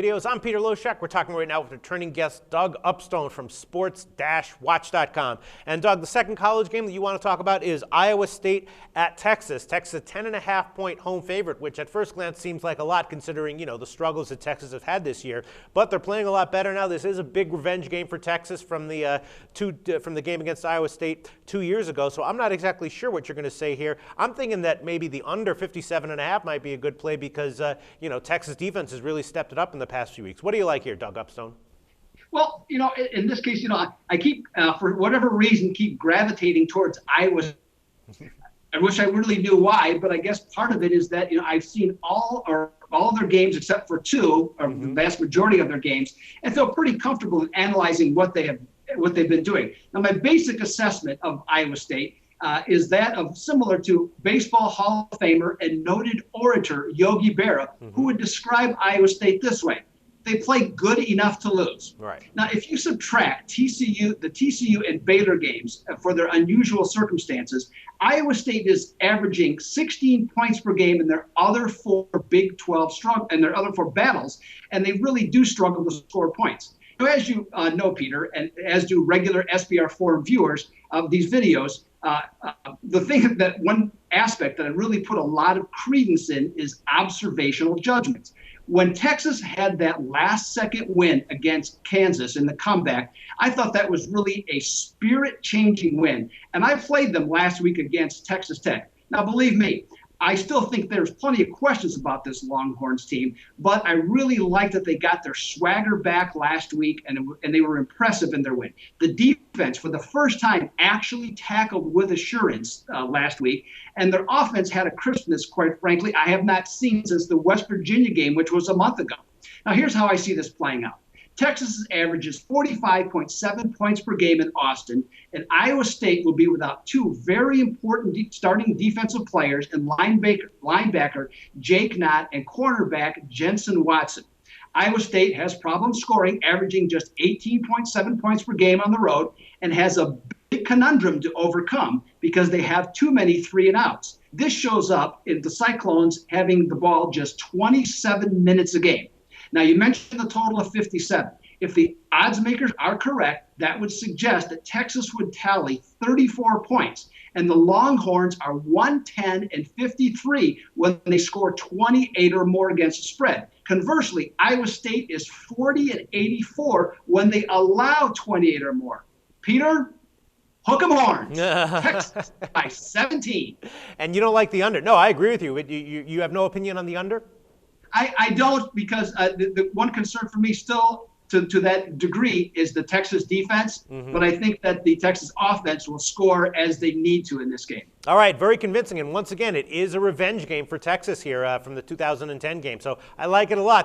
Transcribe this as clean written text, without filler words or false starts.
Videos. I'm Peter Loshak. We're talking right now with returning guest Doug Upstone from sports-watch.com. And Doug, the second college game that you want to talk about is Iowa State at Texas. Texas, a 10.5-point home favorite, which at first glance seems like a lot considering, the struggles that Texas have had this year. But they're playing a lot better now. This is a big revenge game for Texas from the game against Iowa State 2 years ago. So I'm not exactly sure what you're going to say here. I'm thinking that maybe the under 57.5 might be a good play because, Texas defense has really stepped it up in the past few weeks. What do you like here, Doug Upstone? Well, in this case, I keep, for whatever reason, keep gravitating towards Iowa. I wish I really knew why, but I guess part of it is that, I've seen all their games except for two, or the vast majority of their games, and feel pretty comfortable in analyzing what they've been doing. Now, my basic assessment of Iowa State is that of similar to baseball Hall of Famer and noted orator Yogi Berra, who would describe Iowa State this way: they play good enough to lose. Right. Now, if you subtract the TCU and Baylor games for their unusual circumstances, Iowa State is averaging 16 points per game in their other four Big 12 and their other four battles, and they really do struggle to score points. So as you know, Peter, and as do regular SBR Forum viewers of these videos, one aspect that I really put a lot of credence in is observational judgments. When Texas had that last-second win against Kansas in the comeback, I thought that was really a spirit-changing win. And I played them last week against Texas Tech. Now, believe me, I still think there's plenty of questions about this Longhorns team, but I really like that they got their swagger back last week, and they were impressive in their win. The defense, for the first time, actually tackled with assurance last week, and their offense had a crispness, quite frankly, I have not seen since the West Virginia game, which was a month ago. Now, here's how I see this playing out. Texas averages 45.7 points per game in Austin, and Iowa State will be without two very important starting defensive players in linebacker Jake Knott and cornerback Jensen Watson. Iowa State has problems scoring, averaging just 18.7 points per game on the road, and has a big conundrum to overcome because they have too many 3-and-outs. This shows up in the Cyclones having the ball just 27 minutes a game. Now, you mentioned the total of 57. If the odds makers are correct, that would suggest that Texas would tally 34 points, and the Longhorns are 110-53 when they score 28 or more against the spread. Conversely, Iowa State is 40-84 when they allow 28 or more. Peter, hook 'em horns. Texas by 17. And you don't like the under? No, I agree with you. You have no opinion on the under? I don't, because the one concern for me still to that degree is the Texas defense, but I think that the Texas offense will score as they need to in this game. All right, very convincing. And once again, it is a revenge game for Texas here from the 2010 game. So I like it a lot.